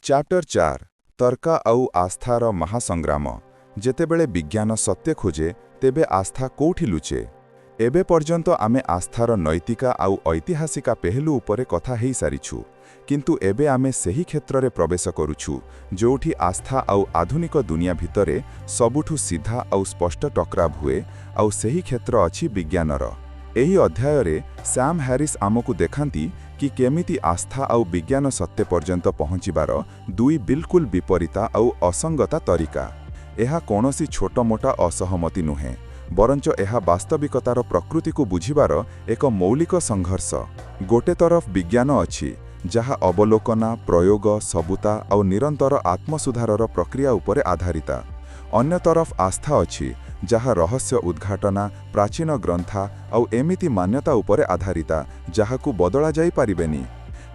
Chapter 4 तर्का आउ आस्थार महासंग्राम जेतेबेले विज्ञान सत्य खोजे तेबे आस्था कोठी लुचे। एबे पर्यंत आमे आस्थार नैतिका आउ ऐतिहासिका पहलू उपरे कथा हेई सारिछु, किंतु एबे आमे सेही क्षेत्र रे प्रवेश करुछु जोठी आस्था आउ आधुनिक दुनिया भितरे सबुठु सीधा आउ स्पष्ट टकराव हुए आउ सेही क्षेत्र अछि विज्ञानर। एही अध्याय रे सैम हैरिस आमकु देखांती कि केमिति आस्था आउ विज्ञान सत्य पर्यंत पहुँचीबार दुई बिल्कुल विपरीता आउ असंगता तरीका। एहा कोनोसी छोट मोटा असहमति नुहे, बरंच एहा वास्तविकतार प्रकृति को बुझिबार एक मौलिक संघर्ष। गोटे तरफ विज्ञान अछि जहा अवलोकना, प्रयोग, सबूता आउ निरंतर आत्मसुधारर प्रक्रिया उपरे आधारिता। अन्य तरफ आस्था अछि जहा रहस्य उद्घाटना, प्राचीन ग्रंथा आउ एमिति मान्यता उपरे आधारिता जहाकु बदला जाई पारिबेनी।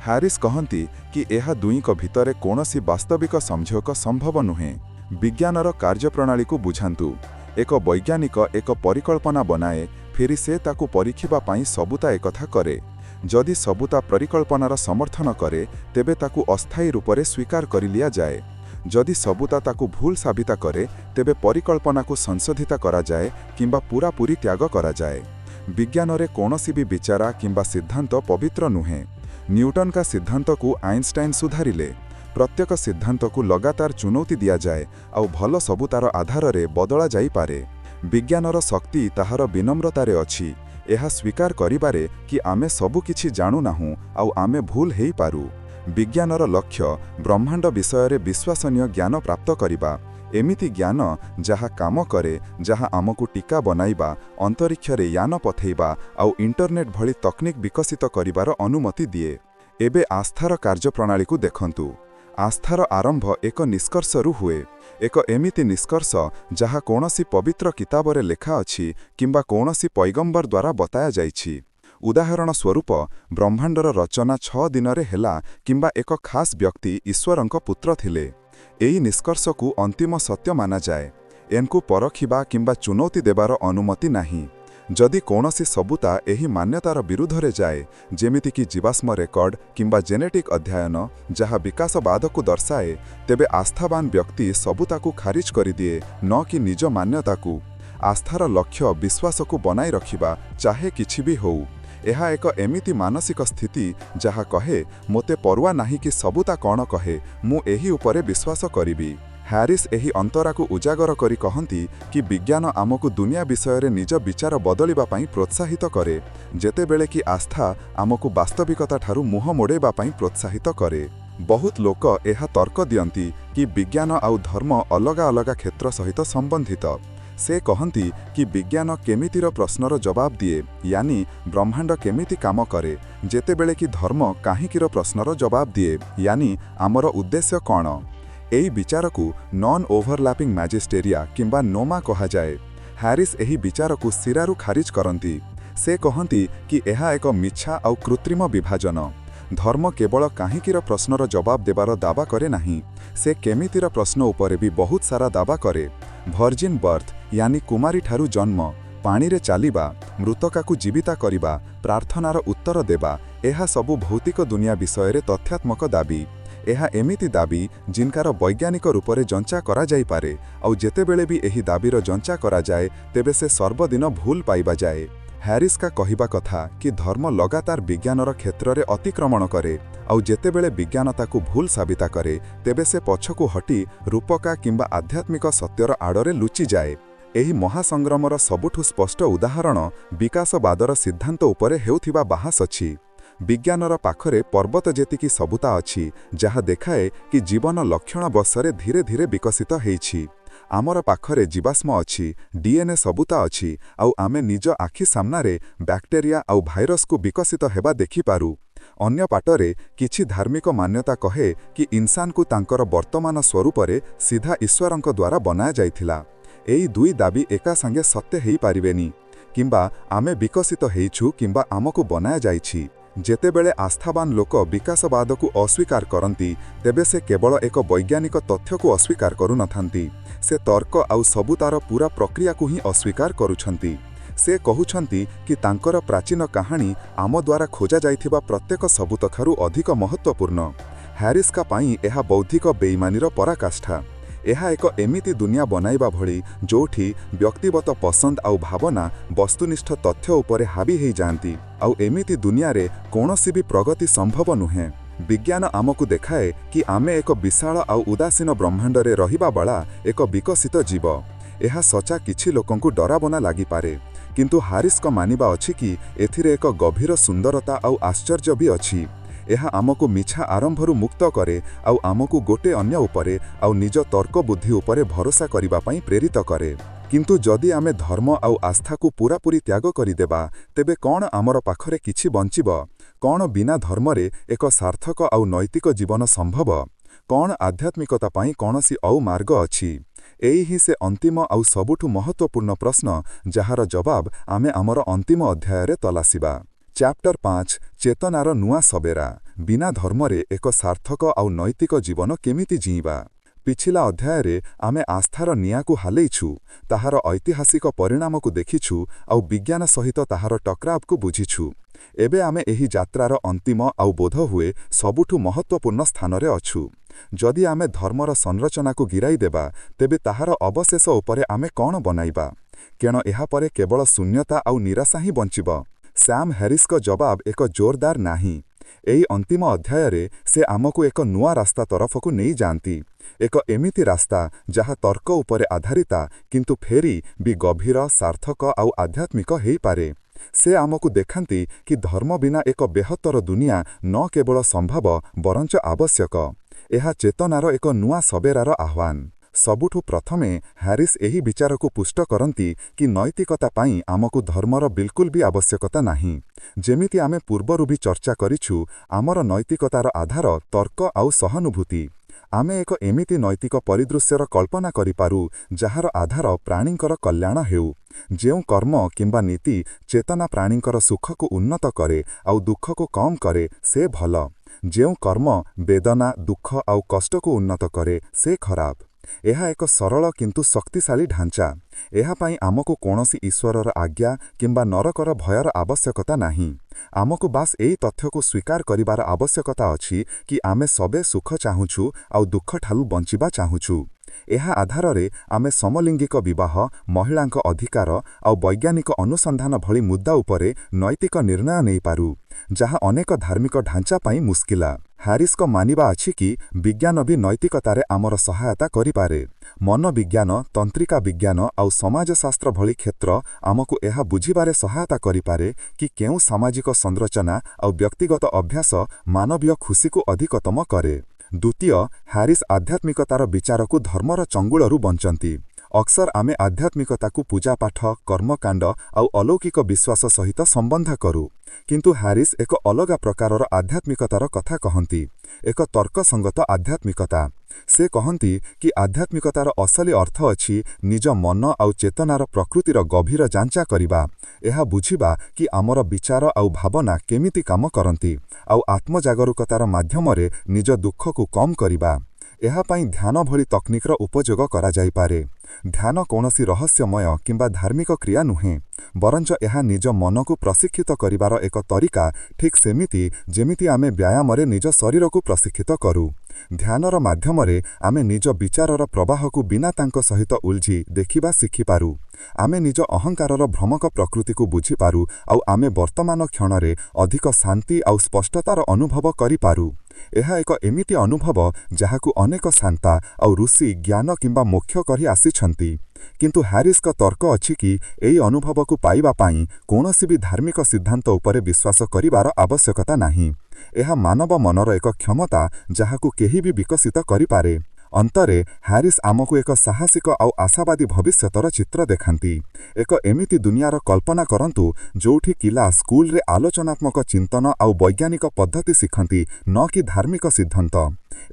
हैरिस कहंती कि एहा दुईक भितरे कोनोसी वास्तविक समझौक संभव नुहे। विज्ञानर कार्यप्रणाली को बुझांतु। एक वैज्ञानिक एक परिकल्पना बनाए, फिर से ताकु परीक्षिबा पाई सबूता एकथा करे। जदि सबूता परिकल्पनार समर्थन करे तेबे ताकु अस्थायी रूपरे स्वीकार करि लिया जाए। जदि सबूता ताकु भूल साबिता करे तेबे परिकल्पना को संशोधित करा जाए किंबा पूरापूरी त्याग करा जाए। विज्ञान रे कोनोसी भी विचारा किंबा सिद्धांत पवित्र नुहे। न्यूटन का सिद्धांत को आइंस्टाइन सुधारिले। प्रत्येक सिद्धांत को लगातार चुनौती दिया जाए आउ भल सबूतार आधार रे बदला जाई पारे। विज्ञानर शक्ति ताहार विनम्रतारे अछि। एहा स्वीकार करिबारे कि आमे सबु किछि जानु नाहु आउ आमे भूल हेई पारु। विज्ञानर लक्ष्य ब्रह्मांड विषय रे विश्वसनीय ज्ञान प्राप्त करिबा। एमिति ज्ञान जहा काम करे, जहा आमकु टीका बनाइबा, अंतरिक्ष रे यान पथेइबा आउ इंटरनेट भली तकनीक विकसित करिबार अनुमति दिए। एबे आस्थार कार्यप्रणाली को देखंतु। आस्थार आरंभ एक निष्कर्षरु हुए। एक एमिति निष्कर्ष जहा कोनोसी पवित्र किताबरे लेखा अछि किंबा कोनोसी पैगंबर द्वारा बताया जाइछि। उदाहरण स्वरूप ब्रह्मांडर रचना 6 दिन रे हेला किंबा एक खास व्यक्ति ईश्वरंक पुत्र थिले। एई निष्कर्ष को अंतिम सत्य माना जाए। एनको परखिबा किंबा चुनौती देबार अनुमति नाही। जदि कोनोसी सबूता एही मान्यतार विरुद्धरे जाए, जेमिति कि जीवाश्म रेकर्ड किंबा जेनेटिक अध्ययन जहा विकासवाद को दर्शाए, तेबे आस्थावान व्यक्ति सबूता को खारिज करि दिए, न कि निज मान्यता को। आस्थार लक्ष्य विश्वास को बनाई रखिबा, चाहे किछि भी होउ। एहा एक एमिति मानसिक स्थिति जहा कहे मोते परवा नाही कि सबूता कौन कहे, मु एही उपरे विश्वास करिबी। हैरिस एही अंतरा को उजागर करी कहंती कि विज्ञान आमको दुनिया विषय रे निज विचार बदलिबा पाई प्रोत्साहित करे, जेतेबेले कि आस्था आमको वास्तविकता ठारू मुह मोड़ेबा पाई प्रोत्साहित करे। बहुत लोक एहा तर्क दियंती कि विज्ञान आउ धर्म अलगा अलगा क्षेत्र सहित संबंधित। से कहंती कि विज्ञान केमितिर प्रश्नर जवाब दिए, यानी ब्रह्मांड केमिति काम करे, जेतेबेले कि धर्म काहींकिर प्रश्नर जवाब दिए, यानी आमर उद्देश्य कौन। एही विचार को नॉन ओवरलैपिंग मैजिस्टेरिया किंबा नोमा कहा जाए। हैरिस एही विचार को सिरारु खारिज करंती। से कहंती कि एहा एक मिछा आउ कृत्रिम विभाजन। धर्म केवल काहींकिर प्रश्नर जवाब देबार दावा करे नाही, से केमितिर प्रश्न उपरे भी बहुत सारा दावा करे। भर्जिन बर्थ यानी कुमारी ठारू जन्म, पानी रे चालिबा, मृतका को जीविता करिबा, प्रार्थनार उत्तर देबा, एहा सबु भौतिक दुनिया विषय रे तथ्यात्मक दाबी। एहा एमिति दाबी जिनकार वैज्ञानिक रूपरे जंचा करा जाई पारे, आउ जेतेबेले भी एही दाबीर जंचा करा जाए तेबे से सर्वदिन भूल पाइबा जाए। हैरिस का कहिबा कथा कि धर्म लगातार विज्ञानर क्षेत्र रे अतिक्रमण करे, आउ जेतेबेले विज्ञान ताकु भूल साबिता करे तेबे से पछकु हटी रूपका किंबा आध्यात्मिक सत्यर आड़रे लुचि जाए। एही महासंग्रामर सबुठु स्पष्ट उदाहरण विकासवादर सिद्धांत उपरे हेउथिबा बाहास अछि। विज्ञानर पाखरे पर्वत जेतिकी सबूता अछि जहा देखाए कि जीवन लक्षण वर्षरे धीरे धीरे विकसित हेइछि। आमर पाखरे जीवाश्म अछि, डीएनए सबूता अछि, आउ आमे निज आखि सामनारे बैक्टेरिया आउ भाइरस को विकसित हेबा देखि पारु। अन्य पाटरे किछि धार्मिक मान्यता कहे कि इंसान को तांकर वर्तमान स्वरूपरे सीधा ईश्वरंक द्वारा बनाया जाइथिला। एई दुई दाबी एका संगे सत्य हेई पारिबेनी। किंबा आमे विकसित हेइछु किंबा आमको बनाया जाइछि। जेतेबेले आस्थावान लोक विकासवाद को अस्वीकार करती, तेबे से केवल एक वैज्ञानिक तथ्य को अस्वीकार करू नथांती, से तर्क आउ सबूतार पूरा प्रक्रिया को ही अस्वीकार करुछंती। से कहउछंती कि तांकर प्राचीन कहानी आम द्वारा खोजा जाइथिबा प्रत्येक सबूत ठारू अधिक महत्वपूर्ण। ହ୍ୟାରିସ୍କା ପାଇଁ ଏହା ବୌଦ୍ଧିକ ବେଇମାନିର ପରାକାଷ୍ଠା। ଏହା ଏକ ଏମିତି ଦୁନିଆ ବନାଇବା ଭଳି ଯେଉଁଠି ବ୍ୟକ୍ତିଗତ ପସନ୍ଦ ଆଉ ଭାବନା ବସ୍ତୁନିଷ୍ଠ ତଥ୍ୟ ଉପରେ ହାବି ହୋଇଯାଆନ୍ତି, ଆଉ ଏମିତି ଦୁନିଆରେ କୌଣସି ବି ପ୍ରଗତି ସମ୍ଭବ ନୁହେଁ। ବିଜ୍ଞାନ ଆମକୁ ଦେଖାଏ କି ଆମେ ଏକ ବିଶାଳ ଆଉ ଉଦାସୀନ ବ୍ରହ୍ମାଣ୍ଡରେ ରହିବା ବାଳା ଏକ ବିକଶିତ ଜୀବ। ଏହା ସଚା କିଛି ଲୋକଙ୍କୁ ଡରାବନା ଲାଗିପାରେ, କିନ୍ତୁ ହ୍ୟାରିସ୍ଙ୍କ ମାନିବା ଅଛି କି ଏଥିରେ ଏକ ଗଭୀର ସୁନ୍ଦରତା ଆଉ ଆଶ୍ଚର୍ଯ୍ୟ ବି ଅଛି। ଏହା ଆମକୁ ମିଛା ଆରମ୍ଭରୁ ମୁକ୍ତ କରେ ଆଉ ଆମକୁ ଗୋଟେ ଅନ୍ୟ ଉପରେ ଆଉ ନିଜ ତର୍କ ବୁଦ୍ଧି ଉପରେ ଭରସା କରିବା ପାଇଁ ପ୍ରେରିତ କରେ। କିନ୍ତୁ ଯଦି ଆମେ ଧର୍ମ ଆଉ ଆସ୍ଥାକୁ ପୂରାପୂରି ତ୍ୟାଗ କରିଦେବା, ତେବେ କ'ଣ ଆମର ପାଖରେ କିଛି ବଞ୍ଚିବ? କ'ଣ ବିନା ଧର୍ମରେ ଏକ ସାର୍ଥକ ଆଉ ନୈତିକ ଜୀବନ ସମ୍ଭବ? କ'ଣ ଆଧ୍ୟାତ୍ମିକତା ପାଇଁ କୌଣସି ଆଉ ମାର୍ଗ ଅଛି? ଏହି ହିଁ ସେ ଅନ୍ତିମ ଆଉ ସବୁଠୁ ମହତ୍ତ୍ୱପୂର୍ଣ୍ଣ ପ୍ରଶ୍ନ, ଯାହାର ଜବାବ ଆମେ ଆମର ଅନ୍ତିମ ଅଧ୍ୟାୟରେ ତଲାସିବା। ଚ୍ୟାପ୍ଟର 5 ଚେତନାର ନୂଆ ସବେରା। ବିନା ଧର୍ମରେ ଏକ ସାର୍ଥକ ଆଉ ନୈତିକ ଜୀବନ କେମିତି ଜୀଇଁବା? ପିଛିଲା ଅଧ୍ୟାୟରେ ଆମେ ଆସ୍ଥାର ନିଆଁକୁ ହାଲେଇଛୁ, ତାହାର ଐତିହାସିକ ପରିଣାମକୁ ଦେଖିଛୁ ଆଉ ବିଜ୍ଞାନ ସହିତ ତାହାର ଟକ୍ରାବକୁ ବୁଝିଛୁ। ଏବେ ଆମେ ଏହି ଯାତ୍ରାର ଅନ୍ତିମ ଆଉ ବୋଧହୁଏ ସବୁଠୁ ମହତ୍ତ୍ୱପୂର୍ଣ୍ଣ ସ୍ଥାନରେ ଅଛୁ। ଯଦି ଆମେ ଧର୍ମର ସଂରଚନାକୁ ଗିରାଇ ଦେବା, ତେବେ ତାହାର ଅବଶେଷ ଉପରେ ଆମେ କ'ଣ ବନାଇବା? କେଣ ଏହାପରେ କେବଳ ଶୂନ୍ୟତା ଆଉ ନିରାଶା ହିଁ ବଞ୍ଚିବ? ସ୍ୟାମ୍ ହ୍ୟାରିସ୍ଙ୍କ ଜବାବ ଏକ ଜୋରଦାର ନାହିଁ। ଏହି ଅନ୍ତିମ ଅଧ୍ୟାୟରେ ସେ ଆମକୁ ଏକ ନୂଆ ରାସ୍ତା ତରଫକୁ ନେଇଯାଆନ୍ତି, ଏକ ଏମିତି ରାସ୍ତା ଯାହା ତର୍କ ଉପରେ ଆଧାରିତା କିନ୍ତୁ ଫେରି ବି ଗଭୀର, ସାର୍ଥକ ଆଉ ଆଧ୍ୟାତ୍ମିକ ହୋଇପାରେ। ସେ ଆମକୁ ଦେଖାନ୍ତି କି ଧର୍ମ ବିନା ଏକ ବେହତ୍ତର ଦୁନିଆ ନ କେବଳ ସମ୍ଭବ ବରଞ୍ଚ ଆବଶ୍ୟକ। ଏହା ଚେତନାର ଏକ ନୂଆ ସବେରାର ଆହ୍ୱାନ। ସବୁଠୁ ପ୍ରଥମେ ହ୍ୟାରିସ୍ ଏହି ବିଚାରକୁ ପୁଷ୍ଟ କରନ୍ତି କି ନୈତିକତା ପାଇଁ ଆମକୁ ଧର୍ମର ବିଲକୁଲ ବି ଆବଶ୍ୟକତା ନାହିଁ। ଯେମିତି ଆମେ ପୂର୍ବରୁ ବି ଚର୍ଚ୍ଚା କରିଛୁ, ଆମର ନୈତିକତାର ଆଧାର ତର୍କ ଆଉ ସହାନୁଭୂତି। ଆମେ ଏକ ଏମିତି ନୈତିକ ପରିଦୃଶ୍ୟର କଳ୍ପନା କରିପାରୁ ଯାହାର ଆଧାର ପ୍ରାଣୀଙ୍କର କଲ୍ୟାଣ ହେଉ। ଯେଉଁ କର୍ମ କିମ୍ବା ନୀତି ଚେତନା ପ୍ରାଣୀଙ୍କର ସୁଖକୁ ଉନ୍ନତ କରେ ଆଉ ଦୁଃଖକୁ କମ୍ କରେ, ସେ ଭଲ। ଯେଉଁ କର୍ମ ବେଦନା, ଦୁଃଖ ଆଉ କଷ୍ଟକୁ ଉନ୍ନତ କରେ, ସେ ଖରାପ। ଏହା ଏକ ସରଳ କିନ୍ତୁ ଶକ୍ତିଶାଳୀ ଢାଞ୍ଚା। ଏହା ପାଇଁ ଆମକୁ କୌଣସି ଈଶ୍ୱରର ଆଜ୍ଞା କିମ୍ବା ନରକର ଭୟର ଆବଶ୍ୟକତା ନାହିଁ। ଆମକୁ ବାସ୍ ଏହି ତଥ୍ୟକୁ ସ୍ୱୀକାର କରିବାର ଆବଶ୍ୟକତା ଅଛି କି ଆମେ ସବେ ସୁଖ ଚାହୁଁଛୁ ଆଉ ଦୁଃଖଠାରୁ ବଞ୍ଚିବା ଚାହୁଁଛୁ। ଏହା ଆଧାରରେ ଆମେ ସମଲିଙ୍ଗିକ ବିବାହ, ମହିଳାଙ୍କ ଅଧିକାର ଆଉ ବୈଜ୍ଞାନିକ ଅନୁସନ୍ଧାନ ଭଳି ମୁଦ୍ଦା ଉପରେ ନୈତିକ ନିର୍ଣ୍ଣୟ ନେଇପାରୁ, ଯାହା ଅନେକ ଧାର୍ମିକ ଢାଞ୍ଚା ପାଇଁ ମୁସ୍କିଲା। ହ୍ୟାରିସ୍ଙ୍କ ମାନିବା ଅଛି କି ବିଜ୍ଞାନ ବି ନୈତିକତାରେ ଆମର ସହାୟତା କରିପାରେ। ମନୋବିଜ୍ଞାନ, ତନ୍ତ୍ରିକା ବିଜ୍ଞାନ ଆଉ ସମାଜଶାସ୍ତ୍ର ଭଳି କ୍ଷେତ୍ର ଆମକୁ ଏହା ବୁଝିବାରେ ସହାୟତା କରିପାରେ କି କେଉଁ ସାମାଜିକ ସଂରଚନା ଆଉ ବ୍ୟକ୍ତିଗତ ଅଭ୍ୟାସ ମାନବୀୟ ଖୁସିକୁ ଅଧିକତମ କରେ। ଦ୍ୱିତୀୟ, ହ୍ୟାରିସ୍ ଆଧ୍ୟାତ୍ମିକତାର ବିଚାରକୁ ଧର୍ମର ଚଙ୍ଗୁଳରୁ ବଞ୍ଚନ୍ତି। ଅକ୍ସର ଆମେ ଆଧ୍ୟାତ୍ମିକତାକୁ ପୂଜାପାଠ, କର୍ମକାଣ୍ଡ ଆଉ ଅଲୌକିକ ବିଶ୍ୱାସ ସହିତ ସମ୍ବନ୍ଧ କରୁ, କିନ୍ତୁ ହ୍ୟାରିସ୍ ଏକ ଅଲଗା ପ୍ରକାରର ଆଧ୍ୟାତ୍ମିକତାର କଥା କହନ୍ତି, ଏକ ତର୍କସଙ୍ଗତ ଆଧ୍ୟାତ୍ମିକତା। ସେ କହନ୍ତି କି ଆଧ୍ୟାତ୍ମିକତାର ଅସଲି ଅର୍ଥ ଅଛି ନିଜ ମନ ଆଉ ଚେତନାର ପ୍ରକୃତିର ଗଭୀର ଯାଞ୍ଚା କରିବା। ଏହା ବୁଝିବା କି ଆମର ବିଚାର ଆଉ ଭାବନା କେମିତି କାମ କରନ୍ତି, ଆଉ ଆତ୍ମଜାଗରୁକତାର ମାଧ୍ୟମରେ ନିଜ ଦୁଃଖକୁ କମ୍ କରିବା। ଏହା ପାଇଁ ଧ୍ୟାନ ଭଳି ତକନିକର ଉପଯୋଗ କରାଯାଇପାରେ। ଧ୍ୟାନ କୌଣସି ରହସ୍ୟମୟ କିମ୍ବା ଧାର୍ମିକ କ୍ରିୟା ନୁହେଁ, ବରଞ୍ଚ ଏହା ନିଜ ମନକୁ ପ୍ରଶିକ୍ଷିତ କରିବାର ଏକ ତରିକା, ଠିକ୍ ସେମିତି ଯେମିତି ଆମେ ବ୍ୟାୟାମରେ ନିଜ ଶରୀରକୁ ପ୍ରଶିକ୍ଷିତ କରୁ। ଧ୍ୟାନର ମାଧ୍ୟମରେ ଆମେ ନିଜ ବିଚାରର ପ୍ରବାହକୁ ବିନା ତାଙ୍କ ସହିତ ଉଲଝି ଦେଖିବା ଶିଖିପାରୁ। ଆମେ ନିଜ ଅହଙ୍କାରର ଭ୍ରମକ ପ୍ରକୃତିକୁ ବୁଝିପାରୁ ଆଉ ଆମେ ବର୍ତ୍ତମାନ କ୍ଷଣରେ ଅଧିକ ଶାନ୍ତି ଆଉ ସ୍ପଷ୍ଟତାର ଅନୁଭବ କରିପାରୁ। ଏହା ଏକ ଏମିତି ଅନୁଭବ ଯାହାକୁ ଅନେକ ଶାନ୍ତା ଆଉ ଋଷି ଜ୍ଞାନ କିମ୍ବା ମୋକ୍ଷ କରି ଆସିଛନ୍ତି। କିନ୍ତୁ ହ୍ୟାରିସ୍ଙ୍କ ତର୍କ ଅଛି କି ଏହି ଅନୁଭବକୁ ପାଇବା ପାଇଁ କୌଣସି ବି ଧାର୍ମିକ ସିଦ୍ଧାନ୍ତ ଉପରେ ବିଶ୍ୱାସ କରିବାର ଆବଶ୍ୟକତା ନାହିଁ। ଏହା ମାନବ ମନର ଏକ କ୍ଷମତା ଯାହାକୁ କେହି ବି ବିକଶିତ କରିପାରେ। ଅନ୍ତରେ ହ୍ୟାରିସ୍ ଆମକୁ ଏକ ସାହସିକ ଆଉ ଆଶାବାଦୀ ଭବିଷ୍ୟତର ଚିତ୍ର ଦେଖାନ୍ତି। ଏକ ଏମିତି ଦୁନିଆର କଳ୍ପନା କରନ୍ତୁ ଯେଉଁଠି ପିଲା ସ୍କୁଲରେ ଆଲୋଚନାତ୍ମକ ଚିନ୍ତନ ଆଉ ବୈଜ୍ଞାନିକ ପଦ୍ଧତି ଶିଖନ୍ତି, ନ କି ଧାର୍ମିକ ସିଦ୍ଧାନ୍ତ।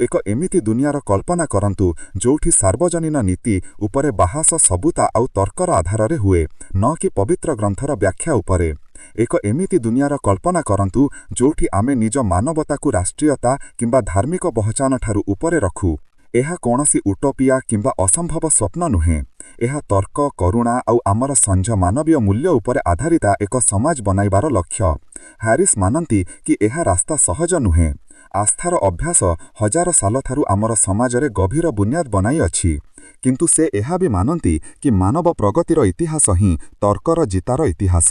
ଏକ ଏମିତି ଦୁନିଆର କଳ୍ପନା କରନ୍ତୁ ଯେଉଁଠି ସାର୍ବଜନୀନ ନୀତି ଉପରେ ବାହାସ ସବୁତା ଆଉ ତର୍କର ଆଧାରରେ ହୁଏ, ନ କି ପବିତ୍ର ଗ୍ରନ୍ଥର ବ୍ୟାଖ୍ୟା ଉପରେ। ଏକ ଏମିତି ଦୁନିଆର କଳ୍ପନା କରନ୍ତୁ ଯେଉଁଠି ଆମେ ନିଜ ମାନବତାକୁ ରାଷ୍ଟ୍ରୀୟତା କିମ୍ବା ଧାର୍ମିକ ପହଚାନଠାରୁ ଉପରେ ରଖୁ। ଏହା କୌଣସି ଉଟୋପିଆ କିମ୍ବା ଅସମ୍ଭବ ସ୍ୱପ୍ନ ନୁହେଁ। ଏହା ତର୍କ, କରୁଣା ଆଉ ଆମର ସଞ୍ଜ ମାନବୀୟ ମୂଲ୍ୟ ଉପରେ ଆଧାରିତ ଏକ ସମାଜ ବନାଇବାର ଲକ୍ଷ୍ୟ। ହ୍ୟାରିସ୍ ମାନନ୍ତି କି ଏହା ରାସ୍ତା ସହଜ ନୁହେଁ। ଆସ୍ଥାର ଅଭ୍ୟାସ ହଜାର ସାଲଠାରୁ ଆମର ସମାଜରେ ଗଭୀର ବୁନିୟାଦ ବନାଇଅଛି। କିନ୍ତୁ ସେ ଏହା ବି ମାନନ୍ତି କି ମାନବ ପ୍ରଗତିର ଇତିହାସ ହିଁ ତର୍କର ଜିତାର ଇତିହାସ।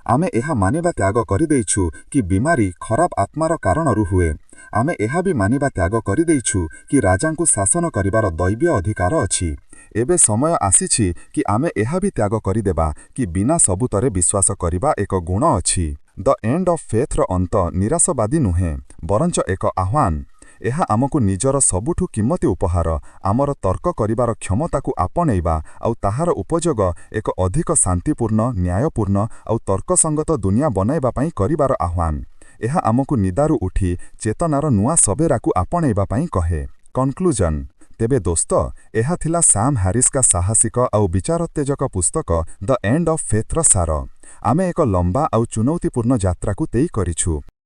ଆମେ ଏହା ମାନିବା ତ୍ୟାଗ କରିଦେଇଛୁ କି ବିମାରୀ ଖରାପ ଆତ୍ମାର କାରଣରୁ ହୁଏ। ଆମେ ଏହା ବି ମାନିବା ତ୍ୟାଗ କରିଦେଇଛୁ କି ରାଜାଙ୍କୁ ଶାସନ କରିବାର ଦୈବ୍ୟ ଅଧିକାର ଅଛି। ଏବେ ସମୟ ଆସିଛି କି ଆମେ ଏହା ବି ତ୍ୟାଗ କରିଦେବା କି ବିନା ସବୁତରେ ବିଶ୍ୱାସ କରିବା ଏକ ଗୁଣ ଅଛି। ଦ ଏଣ୍ଡ ଅଫ୍ ଫେଥ୍ର ଅନ୍ତ ନିରାଶବାଦୀ ନୁହେଁ, ବରଞ୍ଚ ଏକ ଆହ୍ୱାନ। ଏହା ଆମକୁ ନିଜର ସବୁଠୁ କିମତୀ ଉପହାର, ଆମର ତର୍କ କରିବାର କ୍ଷମତାକୁ ଆପଣେଇବା ଆଉ ତାହାର ଉପଯୋଗ ଏକ ଅଧିକ ଶାନ୍ତିପୂର୍ଣ୍ଣ, ନ୍ୟାୟପୂର୍ଣ୍ଣ ଆଉ ତର୍କସଙ୍ଗତ ଦୁନିଆ ବନାଇବା ପାଇଁ କରିବାର ଆହ୍ୱାନ। ଏହା ଆମକୁ ନିଦାରୁ ଉଠି ଚେତନାର ନୂଆ ସବେରାକୁ ଆପଣେଇବା ପାଇଁ କହେ। କନକ୍ଲୁଜନ୍। ତେବେ ଦୋସ୍ତ, ଏହା ଥିଲା ସାମ୍ ହ୍ୟାରିସ୍ଙ୍କ ସାହସିକ ଆଉ ବିଚାରୋତ୍ତେଜକ ପୁସ୍ତକ ଦ ଏଣ୍ଡ ଅଫ୍ ଫେଥ୍ର ସାର। ଆମେ ଏକ ଲମ୍ବା ଆଉ ଚୁନୌତିପୂର୍ଣ୍ଣ ଯାତ୍ରାକୁ ତେଇ କରିଛୁ।